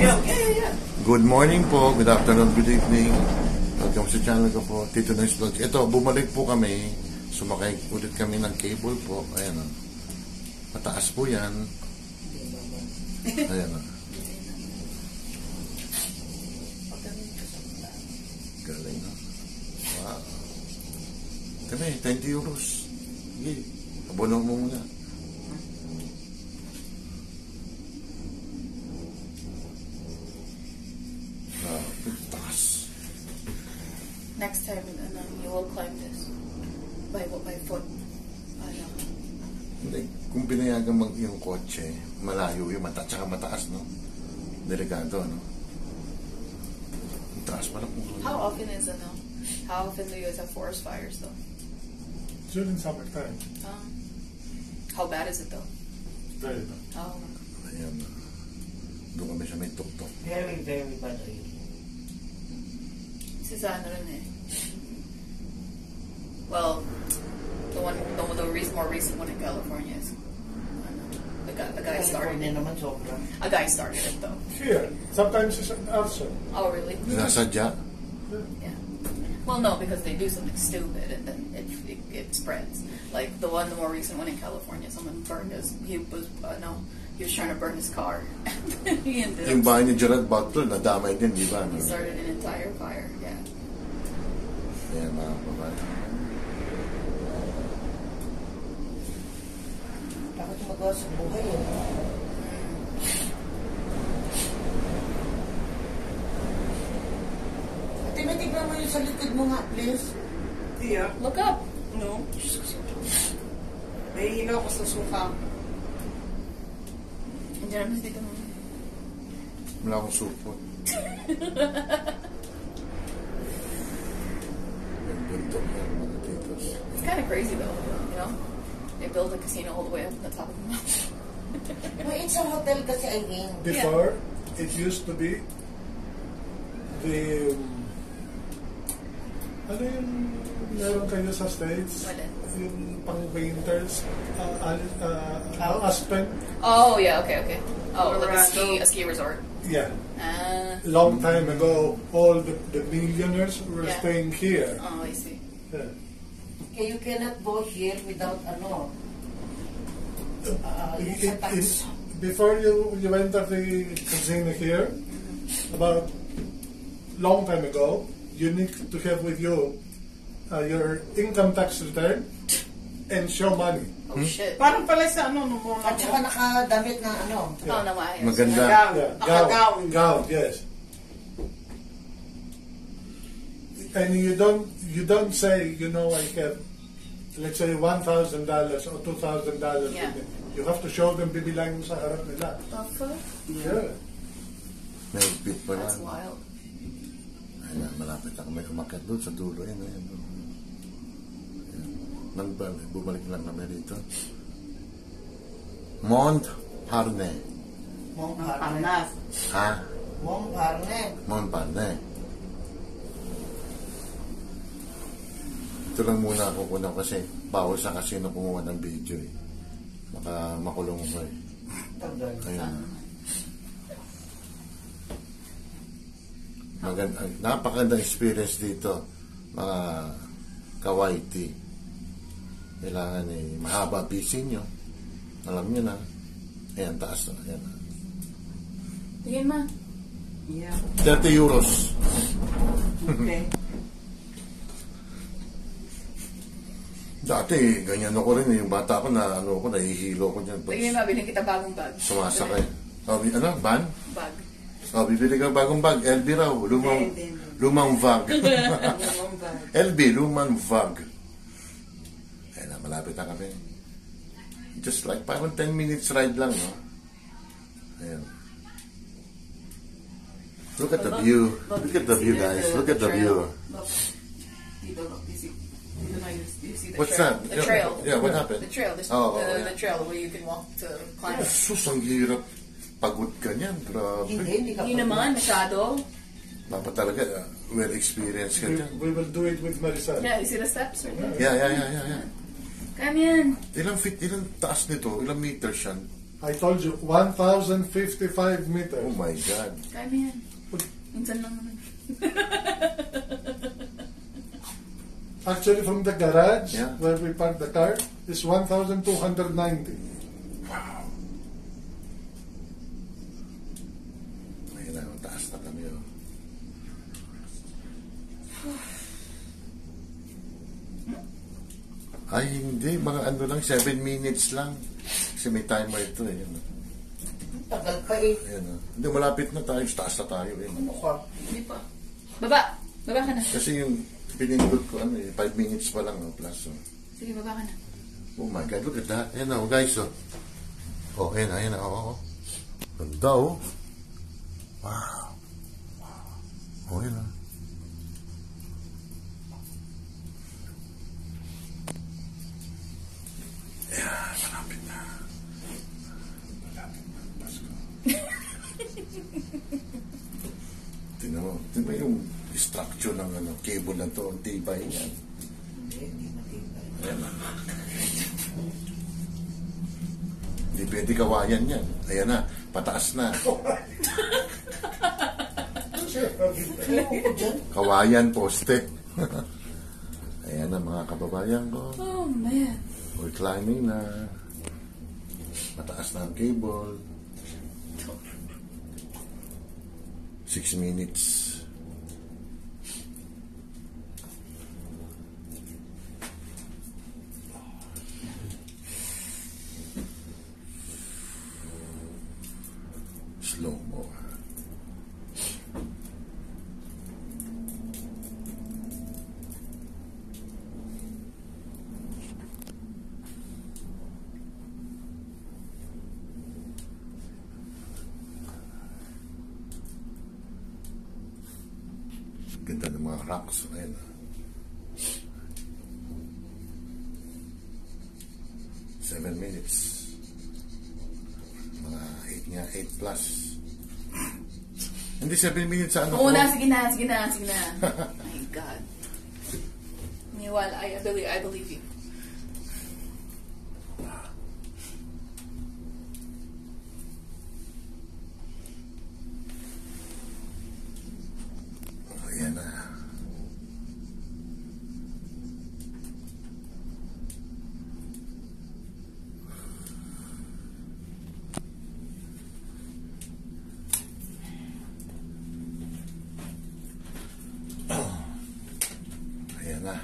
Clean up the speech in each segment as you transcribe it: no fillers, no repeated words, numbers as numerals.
Good morning po, good afternoon, good evening. Welcome sa channel ko po, Tito Noy's Vlog. Ito, bumalik po kami. Sumakay ulit kami ng cable po. Ayan o. Mataas po yan. Ayan o. Galing o. Wow. Kami, 20 euros. Sige, abono mo muna. Next time, you will climb this by foot. Hindi, kung pinayagan yung kotse, malayo yung tsaka mataas, no? Delikado, no? Mataas pala po. How often is it, no? How often do you guys have forest fires, though? During summertime. How bad is it, though? Very bad. Oh. Ayan. Doon kami siya may tuk-tuk. Very, very bad. Well, the more recent one in California is a guy started it. A guy started it though. Here, sometimes it's also. Oh really? Nasadya? Yeah. Well, no, because they do something stupid and then it spreads. Like the more recent one in California, someone burned he was trying to burn his car. Yung bahay ni Gerald Butler, nadamay din, di ba? He started an entire fire, yeah. Ayan, mga babae. Takot magawa sa buhay, eh. Ate, matignan mo yung sa likod mo nga, please. Tia, Look up. No. may ilaw ko sa suka. Andiyan naman dito mo. Wala akong supot. Yung bundok yan, mga titos. It's kind of crazy though, you know? They built a casino all the way up on the top of the mountain. Well, it's a hotel kasi, I mean. Before, it used to be the... ano yung meron kayo sa States? What? Yung pang-winters, Aspen. Oh yeah, okay. Oh, like Colorado. a ski resort. Yeah. Mm. Long time ago, all the millionaires were Yeah. staying here. Oh, I see. Yeah. Okay, you cannot go here without yung sa tax. Before you enter the casino here, about long time ago, you need to have with you your income tax return and show money. Oh shit. Parang pala sa nung muna At saka nakadamit ng Oh, no, maayos. Maganda. Gown, yes. And you don't say, I have, let's say, $1,000 or $2,000. Yeah. You have to show them, bibilang mo sa harap nila. The fuck? Yeah. May bit pa That's lang. wild. Ayan, malapit ako. May umakyat doon sa dulo. Ayan. Bumalik lang kami dito. Montparnasse. Parnas. Ha? Montparnasse. Montparnasse. Ito lang muna ako kuna kasi bawal sa casino kumuha ng video eh. Baka makulong ko eh. Tagal. Ayan. Napakagandang experience dito, mga kawaiti. Kailangan mahaba busy nyo. Alam nyo na. Ayan, taas na. Ayan. Tingin ma. Yeah. 30 euros. Okay. Dati, ganyan ako rin. Yung bata ko na, nahihilo ko dyan. Tingin ma, bilhin kita bagong bag. Sumasakay. Van? Bag. Bibili ka bagong bag. LB raw. Lumang vag. LB, lumang vag. Ayan na, malapit na kami. Just like parang 10 minutes ride lang, no? Ayan. Look at the view. Look at the view, guys. Look at the view. Dito, look. You see the What's trail? that? The trail. Yeah, what happened? The trail. There's yeah. the trail where you can walk to climb. Oh, sus, ang hirap. Pagod ka niyan. Grabe. Hindi ka Hindi naman, masyado. Dapat talaga, well experienced ka dyan. We will do it with Marisa. Yeah, you see the steps right there? Yeah. Come in. Ilang taas nito? Ilang meters yan? I told you, 1,055 meters. Oh my God. Kaya mo yan. Minsan lang naman. Actually, from the garage, Yeah. where we parked the car, is 1,290. Wow. Ayun na, taas na kami. Oh. Ay, hindi. Mga ano lang, 7 minutes lang. Kasi may timer ito eh. Yun, oh. Tagal pa eh. Ayan, oh. Hindi, malapit na tayo. Taas na tayo. Eh. Ano ka? Hindi pa. Baba. Baba ka na. Kasi yung pinindot ko, 5 minutes pa lang, oh, plus. Oh. Sige, baba ka na. Oh my God, look at that. Ayan na, oh, guys. Oh, oh ayan na. Oh. Ganda, oh. Wow. Oh, ayan na. Ayan, malapit na. Malapit na. Pasko. Tingnan mo yung structure ng cable na to. Ang tibay yan. Hindi matibay. Ayan na. Hindi pwede kawayan yan. Ayan na, pataas na. Ayoko dyan. Kawayan, poste. Ayan na mga kababayan ko. Oh, man. We're climbing na. Mataas na ang cable. 6 minutes. Slow mo. Ganda ng mga rocks. Ayan. 7 minutes. Mga 8 nga, 8 plus. Hindi 7 minutes sa ano Oo ko. na, sige na. My God. Niwala, I believe you. Ayan na. Ayan na.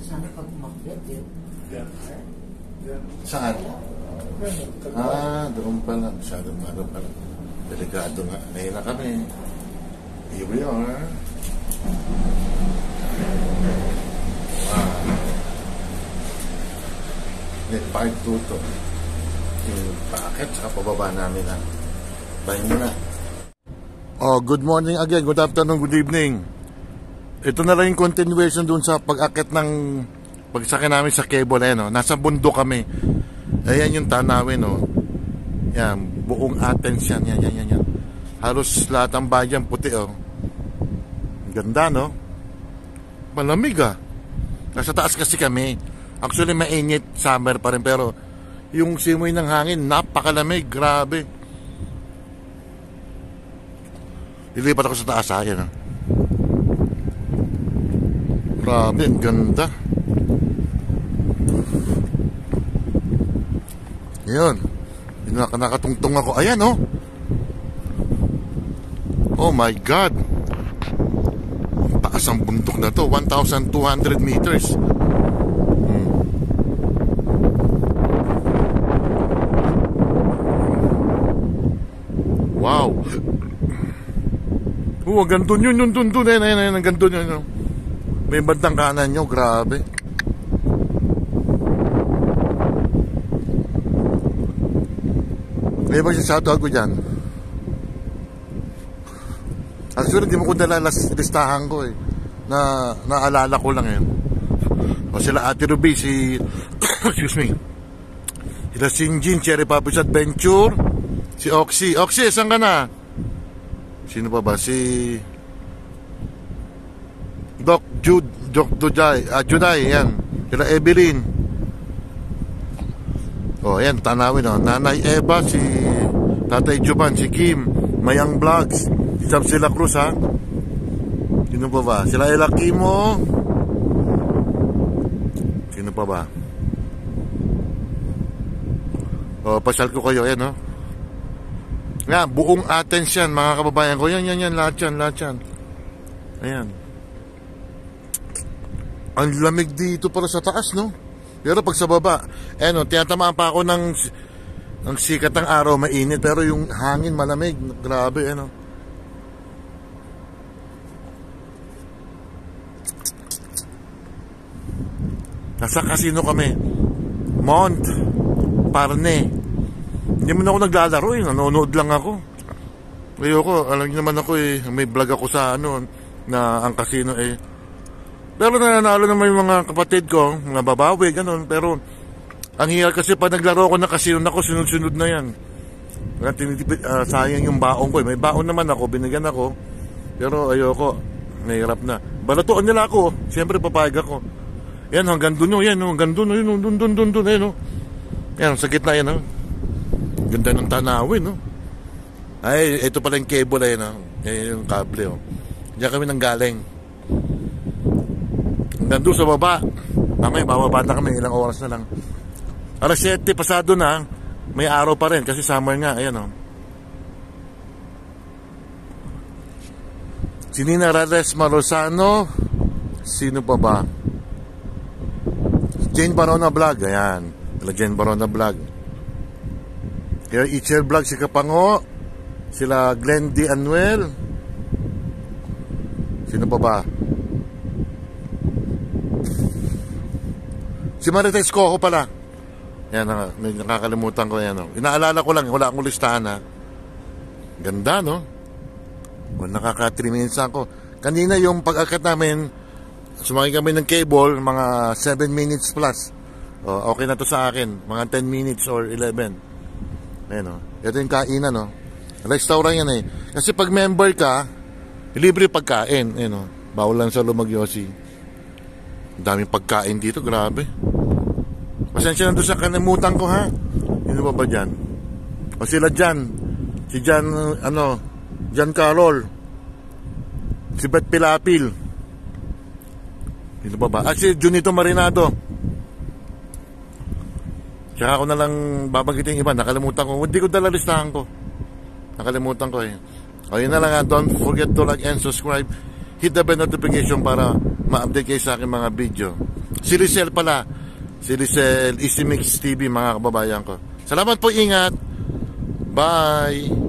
Sana pag umakyat yun. Yeah. Yeah. Saan? Yeah. Ah, doon pala. Masyadong pala. Delikado nga. Ngayon na kami. Here we are. Wow. May part 2 to. Yung packet, saka pababa namin ha. Bahin mo na. Oh, good morning again. Good afternoon, good evening. Ito na lang yung continuation dun sa pag-akit ng pagsakay namin sa cable. No? Nasa bundok kami. Ayan yung tanawin. No? Yan, buong Athens yan. Yan. Halos lahat ng bayan puti. Oh. Ganda, no? Malamig ah. Nasa taas kasi kami. Actually, mainit. Summer pa rin. Pero yung simoy ng hangin, napakalamig. Grabe. Lilipat ako sa taas. Ayan ah. Grabe, ang ganda. Yun. Nakatungtong ako. Ayan, oh. Oh my God. Taas ang bundok na to. 1,200 meters. Wow. Oh, hanggang dun yun. Ayan, hanggang dun yun. May bandang kanan nyo, grabe. May magsasado ako dyan. Actually, hindi mo ko dala listahan ko eh. Naalala ko lang yun. O sila Ate Ruby, excuse me. Sila Sinjin, Cherry Puppies Adventure. Si Oxy. Oxy, saan ka na? Sino pa ba? Si Doc Juday, yan. Sila Evelyn. Oh, yan, tanawin, oh. Nanay Eva, si Tatay Juban, si Kim, Mayang Vlogs, si Sila Cruz, ha? Sino pa ba? Sila Ella Kimo. Sino pa ba? Oh, pasyal ko kayo, yan, oh. Nga, buong Athens yan, mga kababayan ko. Yan, lahat yan. Ayan. Ang lamig dito para sa taas, no? Pero pag sa baba, no, tinatamaan pa ako ng sikat ng araw, mainit. Pero yung hangin malamig, grabe, no? Nasa casino kami. Mont Parne. Hindi man ako naglalaro, nanonood lang ako. Ayoko, alam niyo naman ako, may vlog ako sa na ang casino, Pero nananalo naman yung mga kapatid ko, mga babawi, ganun. Pero ang hirap kasi pag naglaro ako ng casino, ako sunod-sunod na yan. Sayang yung baon ko. May baon naman ako, binigyan ako. Pero ayoko, nahirap na. Balatuan nila ako, siyempre papayag ako. Yan, hanggang dun yan, hanggang dun, dun, yan, sa gitna yan, ganda ng tanawin, Ay, ito pala yung cable, yung kable, Diyan kami nang galing. Hanggang doon sa baba. Mamaya, bababa na kami, ilang oras na lang. Alas 7, pasado na, may araw pa rin, kasi summer nga, ayan, Si Nina Rades Marosano, sino pa ba? Jane Barona Vlog, ayan. Jane Barona Vlog. Kaya Itcher Vlog, si Kapango. Sila Glenn D. Anuel. Sino pa ba? Si Marites Coco pala. Yan, may nakakalimutan ko yan. Inaalala ko lang, wala akong listahan, Ganda, no? Nakaka-3 minutes ako. Kanina yung pag-akat namin, sumakay kami ng cable, mga 7 minutes plus. Okay na to sa akin, mga 10 minutes or 11. Ayan, ito yung kainan, Restaurant yan, Kasi pag member ka, libre pagkain, bawal lang sa Lumagyosi. Daming pagkain dito, grabe. Pasensya na doon sa kanimutan ko, ha? Sino ba dyan? O sila dyan. Si Jan, Jan Carol. Si Bet Pilapil. Sino ba? Si Junito Marinado. Tsaka ako na lang babanggitin iba. Nakalimutan ko. Hindi ko dala listahan ko. Nakalimutan ko, O, yun na lang, Don't forget to like and subscribe. Hit the bell notification para ma-update kayo sa aking mga video. Si Rizel pala. Si Rizel, Easy Mix TV, mga kababayan ko. Salamat po, ingat. Bye.